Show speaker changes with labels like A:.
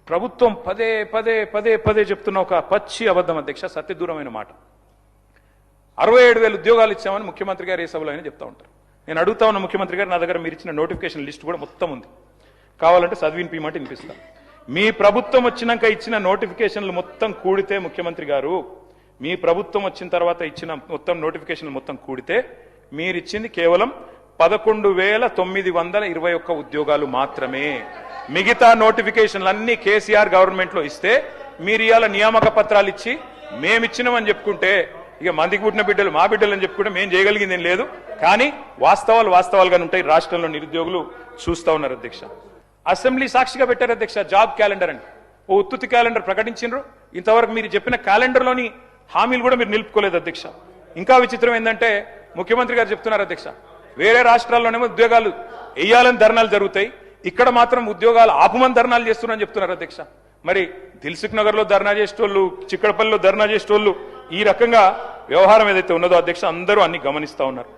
A: ప్రభుత్వం పదే పదే పదే పదే చెప్తున్న ఒక పచ్చి అబద్ధం అధ్యక్ష, సత్యదూరమైన మాట. 67,000 ఉద్యోగాలు ఇచ్చామని ముఖ్యమంత్రి గారు ఏ సభలో అయినా చెప్తా ఉంటారు. నేను అడుగుతా ఉన్న ముఖ్యమంత్రి గారు, నా దగ్గర మీరు ఇచ్చిన నోటిఫికేషన్ లిస్ట్ కూడా మొత్తం ఉంది, కావాలంటే చదివినిపిమంటే వినిపిస్తాను. మీ ప్రభుత్వం వచ్చినాక ఇచ్చిన నోటిఫికేషన్లు మొత్తం కూడితే ముఖ్యమంత్రి గారు, మీ ప్రభుత్వం వచ్చిన తర్వాత ఇచ్చిన మొత్తం నోటిఫికేషన్లు మొత్తం కూడితే మీరిచ్చింది కేవలం 11,921 ఉద్యోగాలు మాత్రమే. మిగతా నోటిఫికేషన్లు అన్ని కేసీఆర్ గవర్నమెంట్ లో ఇస్తే మీరు ఇవాళ నియామక పత్రాలు ఇచ్చి మేమిచ్చినామని చెప్పుకుంటే, ఇక మందికి పుట్టిన బిడ్డలు మా బిడ్డలు అని చెప్పుకుంటే మేము చేయగలిగింది ఏం లేదు. కానీ వాస్తవాలుగానే ఉంటాయి. రాష్ట్రంలో నిరుద్యోగులు చూస్తా ఉన్నారు అధ్యక్ష. అసెంబ్లీ సాక్షిగా పెట్టారు అధ్యక్ష జాబ్ క్యాలెండర్ అని. ఓ ఉత్తుతి క్యాలెండర్ ప్రకటించారు. ఇంతవరకు మీరు చెప్పిన క్యాలెండర్లోని హామీలు కూడా మీరు నిలుపుకోలేదు అధ్యక్ష. ఇంకా విచిత్రం ఏంటంటే ముఖ్యమంత్రి గారు చెప్తున్నారు అధ్యక్ష, వేరే రాష్ట్రాల్లోనేమో ఉద్యోగాలు వేయాలని ధర్నాలు జరుగుతాయి, ఇక్కడ మాత్రం ఉద్యోగాలు ఆపుమని ధర్నాలు చేస్తున్నారని చెప్తున్నారు అధ్యక్ష. మరి దిల్సుఖ్ నగర్ లో ధర్నా చేసేటోళ్ళు, చిక్కడపల్లిలో ధర్నా చేసేటోళ్ళు, ఈ రకంగా వ్యవహారం ఏదైతే ఉన్నదో అధ్యక్ష అందరూ అన్ని గమనిస్తా ఉన్నారు.